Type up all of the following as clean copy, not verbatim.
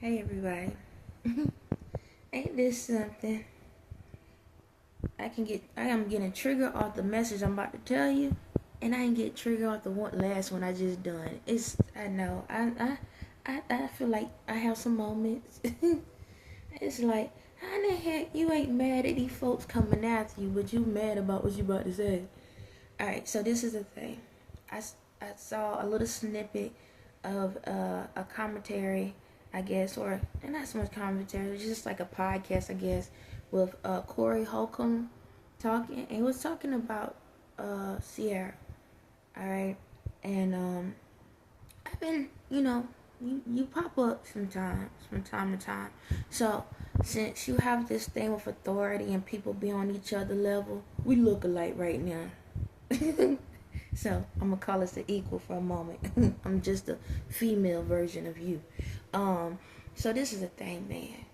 Hey everybody. Ain't this something? I am getting triggered off the message I'm about to tell you, and I ain't get triggered off the last one I just done. I know. I feel like I have some moments. It's like, how the heck you ain't mad at these folks coming after you, but you mad about what you about to say? Alright, so this is the thing. I saw a little snippet of a commentary, I guess, or not so much commentary, it was just like a podcast, I guess, with Corey HOLCOMB talking, and he was talking about CIARA. Alright, and I've been, you pop up sometimes, from time to time. So since you have this thing with authority and people be on each other level, we look alike right now. So I'm gonna call us the equal for a moment. I'm just a female version of you. So this is the thing, man.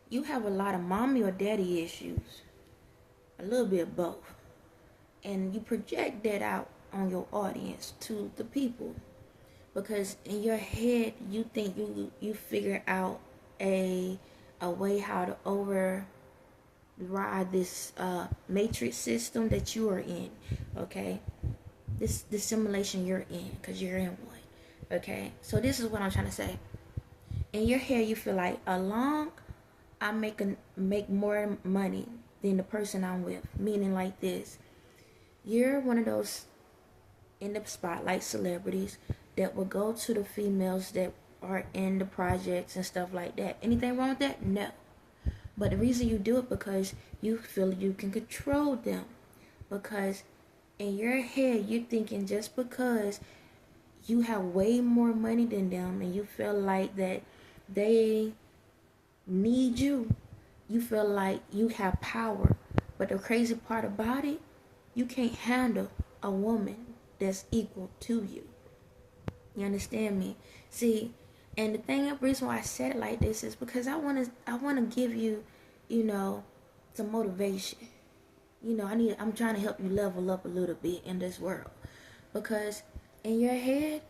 You have a lot of mommy or daddy issues, a little bit of both, and you project that out on your audience to the people, because in your head you think you figure out a way how to override this matrix system that you are in, okay? This simulation you're in, because you're in one, okay? So this is what I'm trying to say. In your head you feel like, along I make more money than the person I'm with, meaning like this: you're one of those in the spotlight celebrities that will go to the females that are in the projects and stuff like that. Anything wrong with that? No. But the reason you do it because you feel you can control them. Because in your head, you're thinking just because you have way more money than them and you feel like that they need you, you feel like you have power. But the crazy part about it, you can't handle a woman that's equal to you. You understand me? See, and the reason why I said it like this is because I wanna give you, some motivation. I'm trying to help you level up a little bit in this world, because in your head,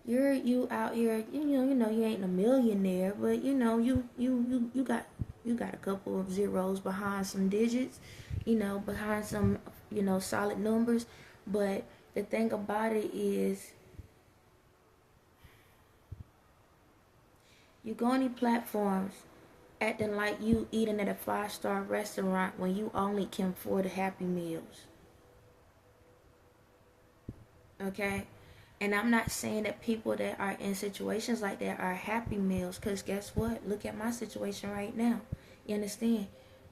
you out here, you ain't a millionaire, but you got a couple of zeros behind some digits, behind some solid numbers. But the thing about it is, you go on these platforms acting like you eating at a 5-star restaurant when you only can afford Happy Meals. Okay? And I'm not saying that people that are in situations like that are Happy Meals, because guess what? Look at my situation right now. You understand?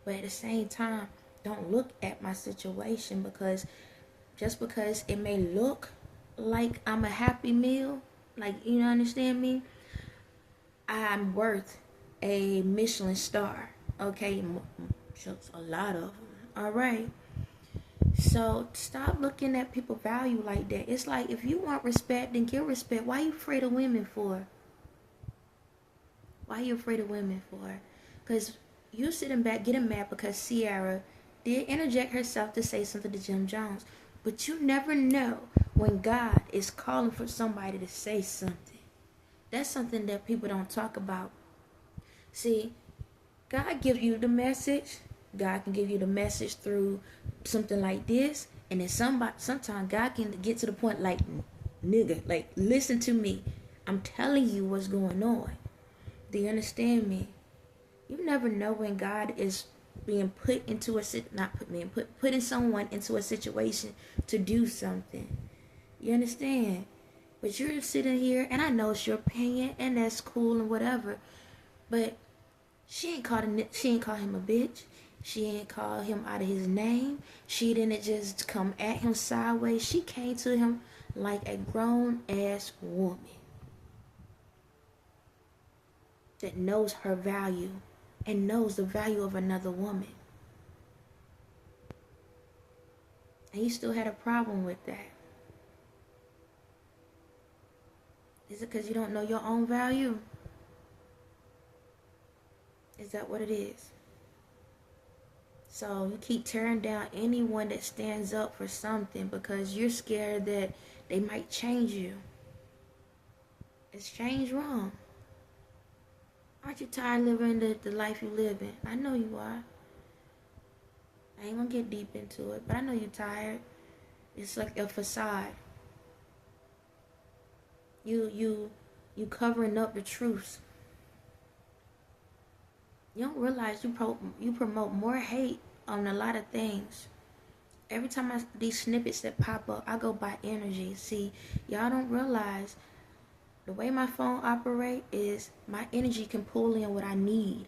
But at the same time, don't look at my situation, because just because it may look like I'm a Happy Meal, like, understand me? I'm worth a Michelin star, okay? A lot of them. All right. So stop looking at people value like that. It's like, if you want respect, then give respect. Why are you afraid of women for? Why are you afraid of women for? Because you sitting back getting mad because CIARA did interject herself to say something to Jim Jones. But you never know when God is calling for somebody to say something. That's something that people don't talk about. See, God gives you the message. God can give you the message through something like this. And then sometimes God can get to the point like, nigga, like, listen to me. I'm telling you what's going on. Do you understand me? You never know when God is being put into putting someone into a situation to do something. You understand? But you're sitting here, and I know it's your opinion, and that's cool and whatever. But she ain't call him a bitch. She ain't call him out of his name. She didn't just come at him sideways. She came to him like a grown-ass woman that knows her value and knows the value of another woman. And you still had a problem with that. Is it because you don't know your own value? Is that what it is? So you keep tearing down anyone that stands up for something because you're scared that they might change you. It's changed wrong. Aren't you tired of living the life you live in? I know you are. I ain't gonna get deep into it, but I know you're tired. It's like a facade. You covering up the truth. You don't realize you promote more hate on a lot of things. Every time these snippets that pop up, I go by energy. See, y'all don't realize the way my phone operates is my energy can pull in what I need.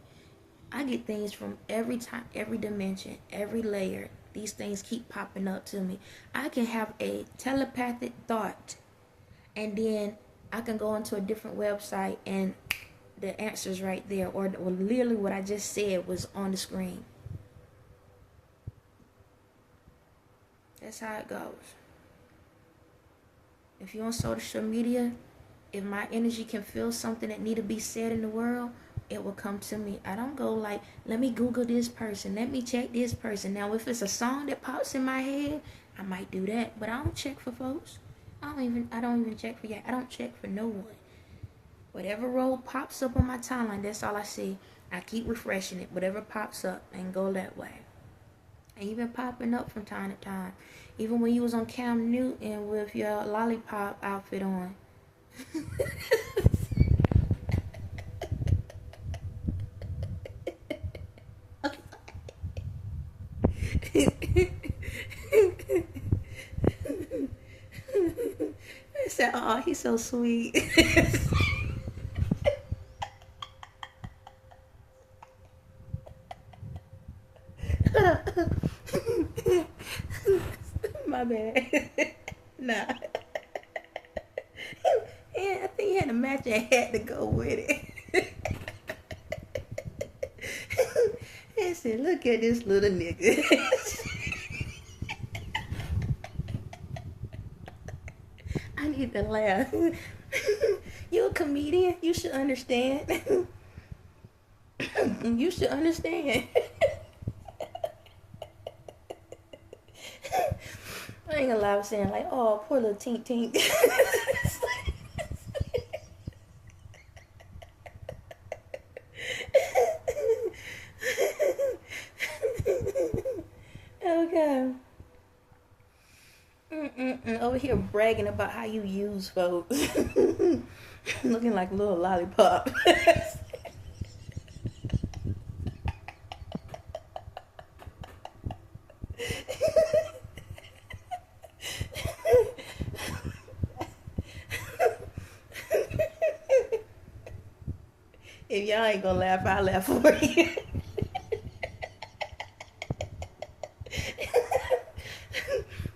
I get things from every time, every dimension, every layer. These things keep popping up to me. I can have a telepathic thought, and then I can go into a different website and the answer's right there, or literally what I just said was on the screen. That's how it goes. If you're on social media, if my energy can feel something that need to be said in the world, it will come to me. I don't go like, let me Google this person, let me check this person. Now, if it's a song that pops in my head, I might do that, but I don't check for folks. I don't even check for you. I don't check for no one. Whatever role pops up on my timeline, that's all I see. I keep refreshing it. Whatever pops up, and go that way. And you've been popping up from time to time. Even when you was on Cam Newton with your lollipop outfit on. I said, oh, he's so sweet. My bad. Nah. Yeah, I think he had a matching hat to go with it. He said, look at this little nigga. I need to laugh. You a comedian? You should understand. You should understand. I ain't gonna lie, I was saying like, oh, poor little tink tink. Okay. Over here bragging about how you use folks. Looking like a little lollipop. If y'all ain't gonna laugh, I'll laugh for you.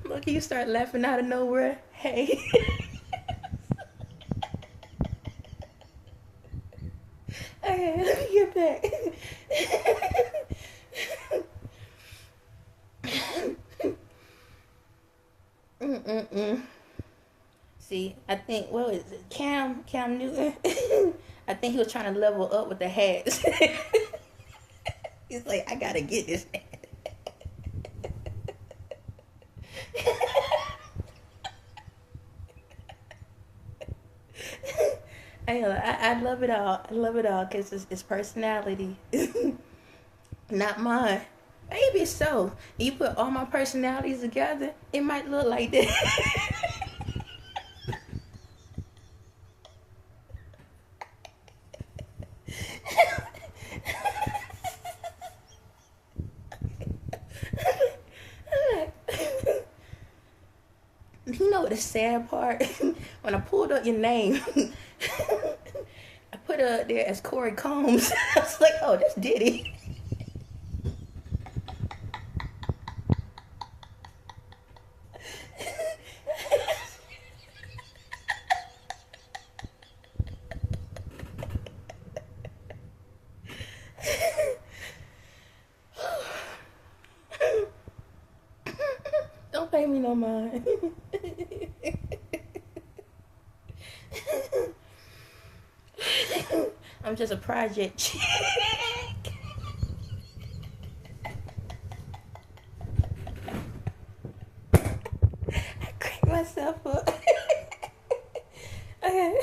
Look, you start laughing out of nowhere. Hey. Okay, let me get back. See, I think, what is it? Cam Newton? I think he was trying to level up with the hats. He's like, I gotta get this hat. I love it all. I love it all because it's personality. Not mine. Maybe so. You put all my personalities together, it might look like that. You know what the sad part? When I pulled up your name, I put it up there as Corey Combs. I was like, oh, that's Diddy. Don't pay me no mind. I'm just a project chick. I cranked myself up. Okay.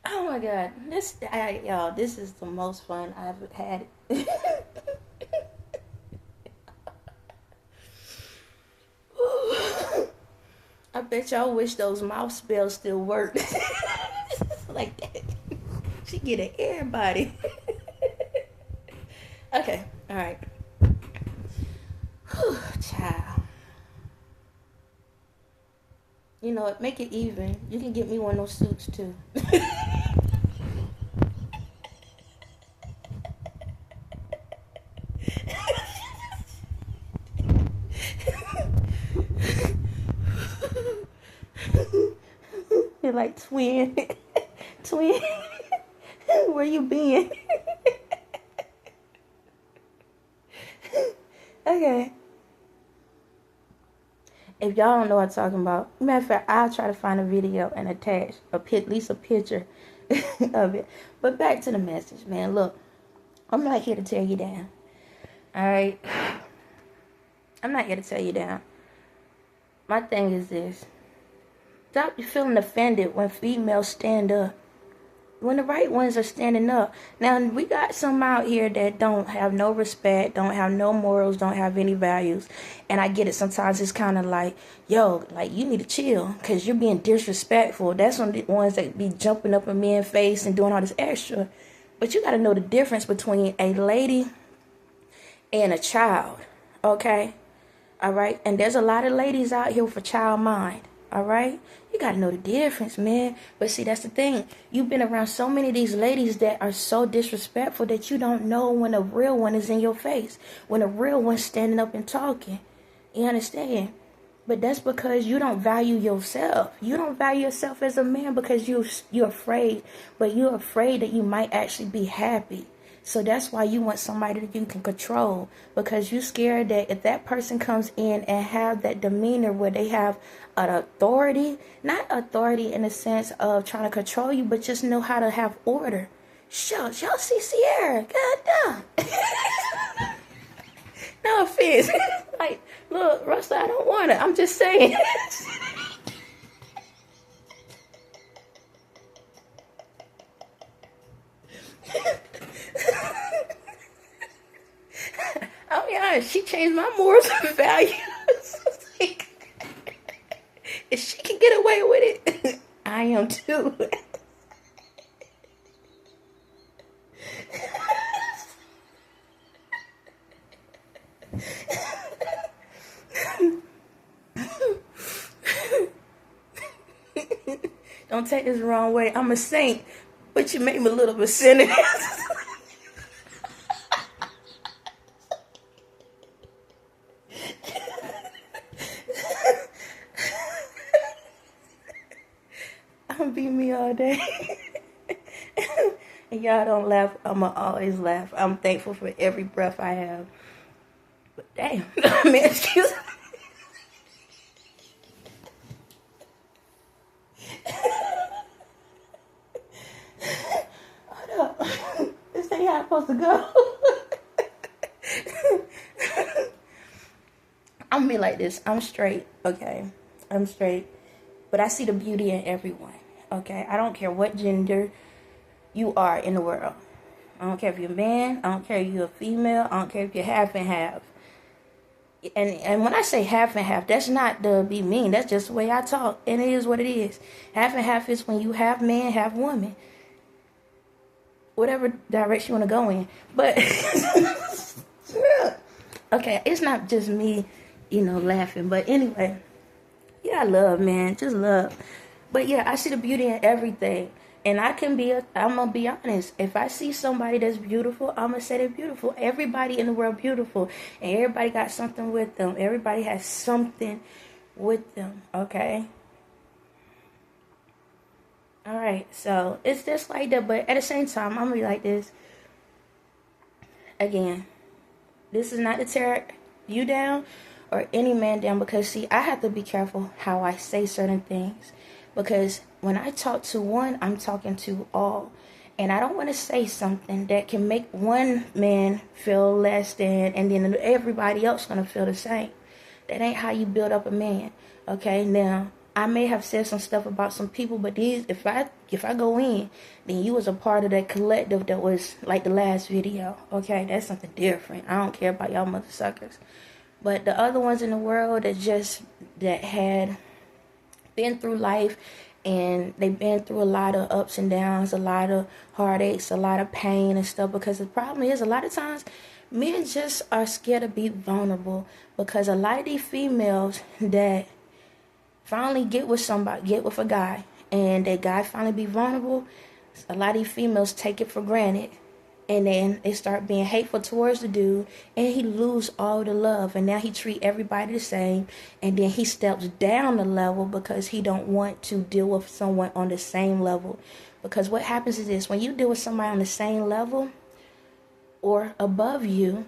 Oh my my God, y'all, this is the most fun I've had. I bet y'all wish those mouth spells still worked. Like that. She get it everybody. Okay, all right. Whew, child. You know what? Make it even. You can get me one of those suits too. You're like twin. Twin. Where you been? Okay. If y'all don't know what I'm talking about, matter of fact, I'll try to find a video and attach at least a picture of it. But back to the message, man. Look, I'm not here to tear you down. Alright? I'm not here to tear you down. My thing is this. Stop feeling offended when females stand up. When the right ones are standing up. Now, we got some out here that don't have no respect, don't have no morals, don't have any values. And I get it. Sometimes it's kind of like, yo, like, you need to chill because you're being disrespectful. That's one of the ones that be jumping up in men's face and doing all this extra. But you got to know the difference between a lady and a child, okay? All right? And there's a lot of ladies out here with a child mind. All right? You got to know the difference, man. But see, that's the thing. You've been around so many of these ladies that are so disrespectful that you don't know when a real one is in your face. When a real one's standing up and talking. You understand? But that's because you don't value yourself. You don't value yourself as a man because you're afraid. But you're afraid that you might actually be happy. So that's why you want somebody that you can control. Because you're scared that if that person comes in and have that demeanor where they have an authority, not authority in the sense of trying to control you, but just know how to have order. Shucks, y'all see CIARA. God damn. No offense. Like, look, Russell, I don't want it. I'm just saying. I'll be honest, she changed my morals and values. If she can get away with it, I am too. Don't take this the wrong way. I'm a saint, but you made me a little bit sinner. I'm be me all day. And y'all don't laugh. I'ma always laugh. I'm thankful for every breath I have. But damn, man, excuse me. Hold up. This ain't how it's supposed to go. I'm gonna be like this. I'm straight, okay? I'm straight. But I see the beauty in everyone, okay? I don't care what gender you are in the world. I don't care if you're a man. I don't care if you're a female. I don't care if you're half and half. And when I say half and half, that's not to be mean. That's just the way I talk. And it is what it is. Half and half is when you have man, half woman. Whatever direction you want to go in. But, okay, it's not just me, you know, laughing. But anyway, yeah, love, man. Just love. But yeah, I see the beauty in everything. And I'm going to be honest. If I see somebody that's beautiful, I'm going to say they're beautiful. Everybody in the world beautiful. And everybody got something with them. Everybody has something with them. Okay? Alright. So, it's just like that. But at the same time, I'm going to be like this. Again, this is not to tear you down or any man down. Because, see, I have to be careful how I say certain things. Because when I talk to one, I'm talking to all. And I don't want to say something that can make one man feel less than, and then everybody else going to feel the same. That ain't how you build up a man. Okay, now, I may have said some stuff about some people, but these, if I go in, then you was a part of that collective that was like the last video. Okay, that's something different. I don't care about y'all mother suckers. But the other ones in the world that had been through life, and they've been through a lot of ups and downs, a lot of heartaches, a lot of pain and stuff, because the problem is a lot of times men just are scared to be vulnerable, because a lot of these females that finally get with a guy, and that guy finally be vulnerable, a lot of these females take it for granted, and then they start being hateful towards the dude, and he lose all the love, and now he treat everybody the same, and then he steps down the level because he don't want to deal with someone on the same level. Because what happens is this: when you deal with somebody on the same level or above you,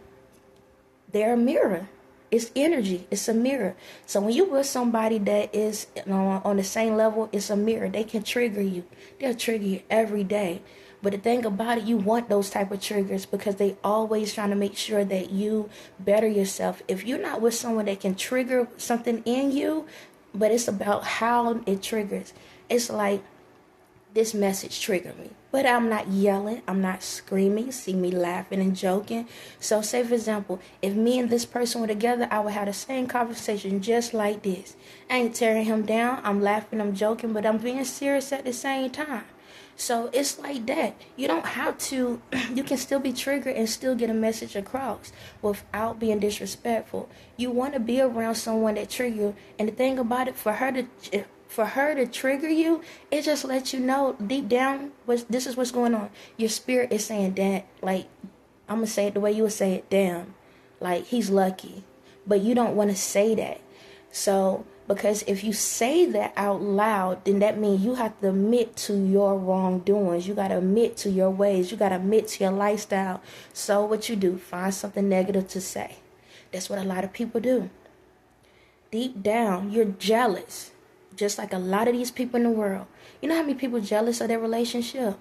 they're a mirror. It's energy. It's a mirror. So when you with somebody that is on the same level, it's a mirror. They can trigger you. They'll trigger you every day. But the thing about it, you want those type of triggers, because they always trying to make sure that you better yourself. If you're not with someone that can trigger something in you, but it's about how it triggers. It's like, this message triggered me, but I'm not yelling, I'm not screaming. You see me laughing and joking. So say for example, if me and this person were together, I would have the same conversation just like this. I ain't tearing him down, I'm laughing, I'm joking, but I'm being serious at the same time. So it's like that. You don't have to, you can still be triggered and still get a message across without being disrespectful. You want to be around someone that trigger you. And the thing about it, for her to trigger you, it just lets you know deep down, this is what's going on. Your spirit is saying that, like, I'm going to say it the way you would say it, damn, like, he's lucky. But you don't want to say that. So, because if you say that out loud, then that means you have to admit to your wrongdoings. You got to admit to your ways. You got to admit to your lifestyle. So what you do, find something negative to say. That's what a lot of people do. Deep down, you're jealous. Just like a lot of these people in the world. You know how many people jealous of their relationship?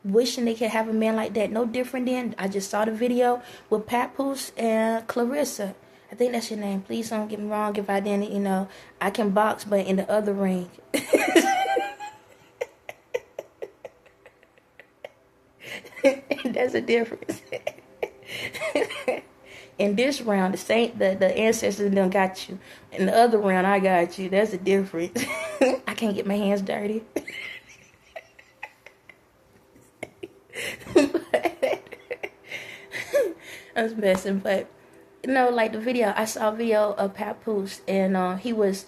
Wishing they could have a man like that. No different than, I just saw the video with PAPOOSE and CLARISSA. I think that's your name. Please don't get me wrong if I didn't, I can box, but in the other ring. That's a difference. In this round, the ancestors done got you. In the other round, I got you. That's a difference. I can't get my hands dirty. I was messing, but like the video, I saw a video of PAPOOSE, and he was,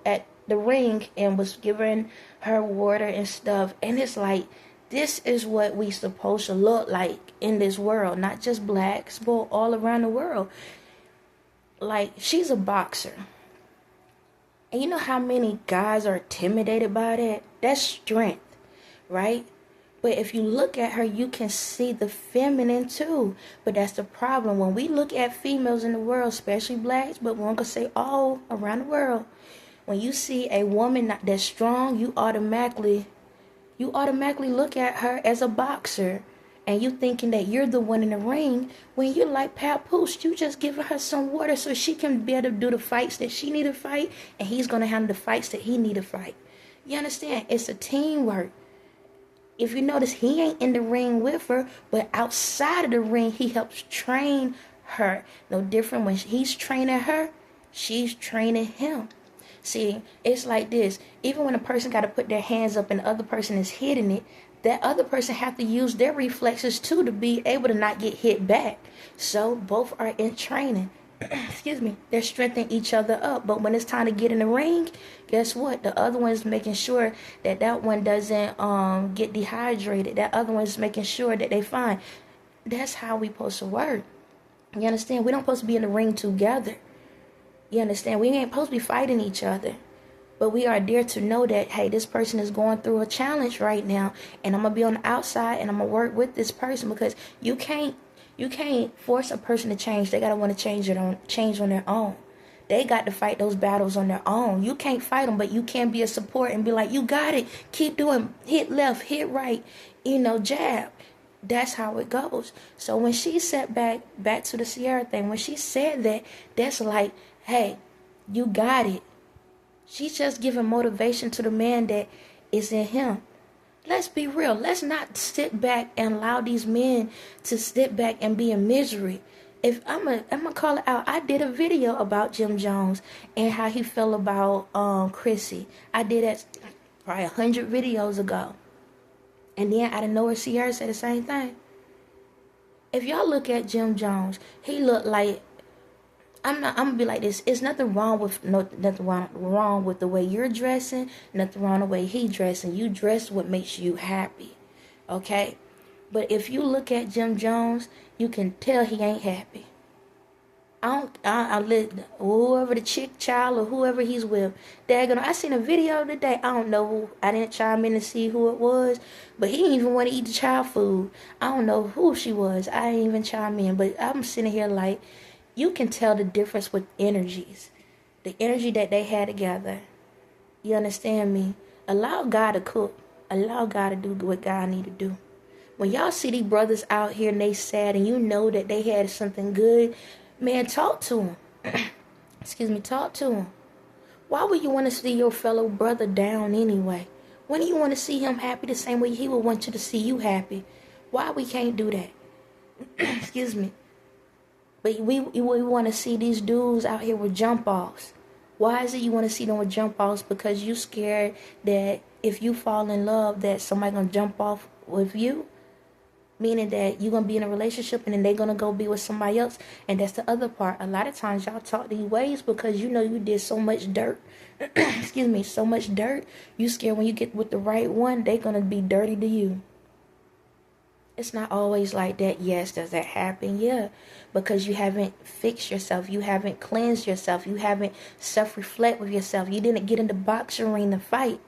at the ring and was giving her water and stuff, and it's like, this is what we supposed to look like in this world, not just blacks, but all around the world. Like, she's a boxer, and you know how many guys are intimidated by that? That's strength, right? But if you look at her, you can see the feminine too. But that's the problem. When we look at females in the world, especially blacks, but we're going to say all around the world, when you see a woman that's strong, you automatically look at her as a boxer. And you thinking that you're the one in the ring, when you're like PAPOOSE, you just giving her some water so she can be able to do the fights that she need to fight, and he's going to handle the fights that he need to fight. You understand? It's a teamwork. If you notice, he ain't in the ring with her, but outside of the ring, he helps train her. No different when he's training her, she's training him. See, it's like this. Even when a person got to put their hands up and the other person is hitting it, that other person have to use their reflexes too to be able to not get hit back. So both are in training. Excuse me. They're strengthening each other up. But when it's time to get in the ring, guess what? The other one's making sure that one doesn't get dehydrated. That other one's making sure that they fine. That's how we supposed to work. You understand? We don't supposed to be in the ring together. You understand? We ain't supposed to be fighting each other. But we are there to know that, hey, this person is going through a challenge right now, and I'm going to be on the outside, and I'm going to work with this person, because you can't force a person to change. They got to want to change on their own. They got to fight those battles on their own. You can't fight them, but you can be a support and be like, you got it. Keep doing, hit left, hit right, jab. That's how it goes. So when she sat back to the CIARA thing, when she said that, that's like, hey, you got it. She's just giving motivation to the man that is in him. Let's be real. Let's not sit back and allow these men to sit back and be in misery. If I'm gonna call it out. I did a video about Jim Jones and how he felt about Chrissy. I did that probably 100 videos ago. And then out of nowhere, CIARA said the same thing. If y'all look at Jim Jones, he looked like, I'm gonna be like this. It's nothing wrong with wrong with the way you're dressing. Nothing wrong with the way he dressing. You dress what makes you happy, okay? But if you look at Jim Jones, you can tell he ain't happy. I let whoever the chick, child, or whoever he's with. I seen a video today. I don't know who. I didn't chime in to see who it was, but he didn't even want to eat the child food. I don't know who she was. I didn't even chime in, but I'm sitting here like, you can tell the difference with energies, the energy that they had together. You understand me? Allow God to cook. Allow God to do what God need to do. When y'all see these brothers out here and they sad, and you know that they had something good, man, talk to them. Excuse me, talk to them. Why would you want to see your fellow brother down anyway? When do you want to see him happy the same way he would want you to see you happy? Why we can't do that? Excuse me. But we want to see these dudes out here with jump-offs. Why is it you want to see them with jump-offs? Because you scared that if you fall in love that somebody going to jump off with you? Meaning that you're going to be in a relationship and then they're going to go be with somebody else. And that's the other part. A lot of times y'all talk these ways because you know you did so much dirt. Excuse me, so much dirt. You scared when you get with the right one, they're going to be dirty to you. It's not always like that. Yes, does that happen? Yeah. Because you haven't fixed yourself. You haven't cleansed yourself. You haven't self-reflect with yourself. You didn't get in the boxing ring to fight.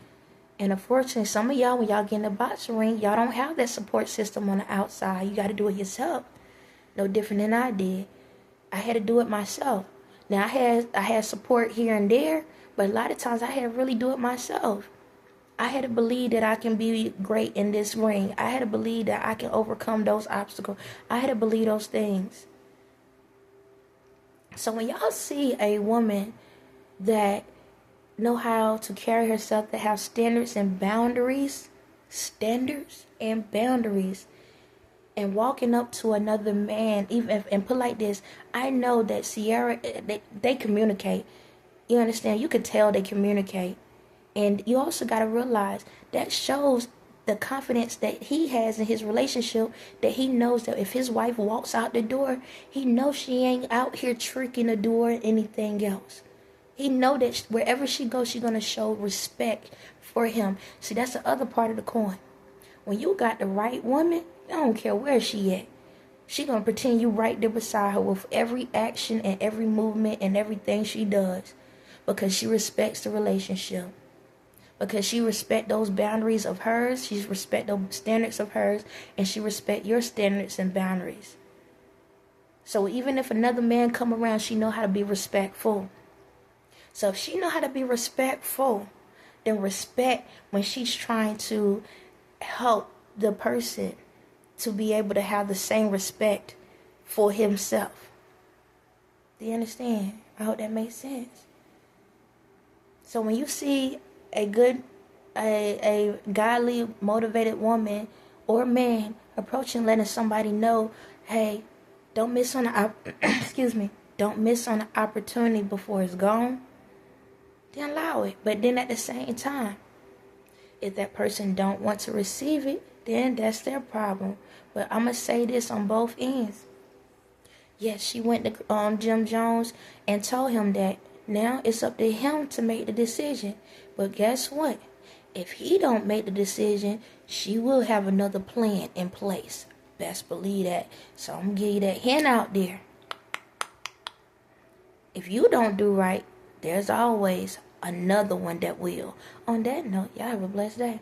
And unfortunately, some of y'all, when y'all get in the boxing ring, y'all don't have that support system on the outside. You got to do it yourself. No different than I did. I had to do it myself. Now, I had support here and there, but a lot of times I had to really do it myself. I had to believe that I can be great in this ring. I had to believe that I can overcome those obstacles. I had to believe those things. So when y'all see a woman that know how to carry herself, that have standards and boundaries, and walking up to another man, and put like this, I know that CIARA, they communicate. You understand? You could tell they communicate. And you also got to realize that shows the confidence that he has in his relationship, that he knows that if his wife walks out the door, he knows she ain't out here tricking the door or anything else. He know that wherever she goes, she's going to show respect for him. See, that's the other part of the coin. When you got the right woman, I don't care where she at. She going to pretend you right there beside her with every action and every movement and everything she does. Because she respects the relationship. Because she respect those boundaries of hers. She respect those standards of hers. And she respect your standards and boundaries. So even if another man come around, she know how to be respectful. So if she know how to be respectful, then respect when she's trying to help the person to be able to have the same respect for himself. Do you understand? I hope that makes sense. So when you see a godly, motivated woman or man approaching, letting somebody know, hey, don't miss on the don't miss on the opportunity before it's gone, then allow it. But then at the same time, if that person don't want to receive it, then that's their problem. But I'm gonna say this on both ends. Yes, she went to Jim Jones and told him that. Now it's up to him to make the decision. But guess what? If he don't make the decision, she will have another plan in place. Best believe that. So I'm going to give you that hint out there. If you don't do right, there's always another one that will. On that note, y'all have a blessed day.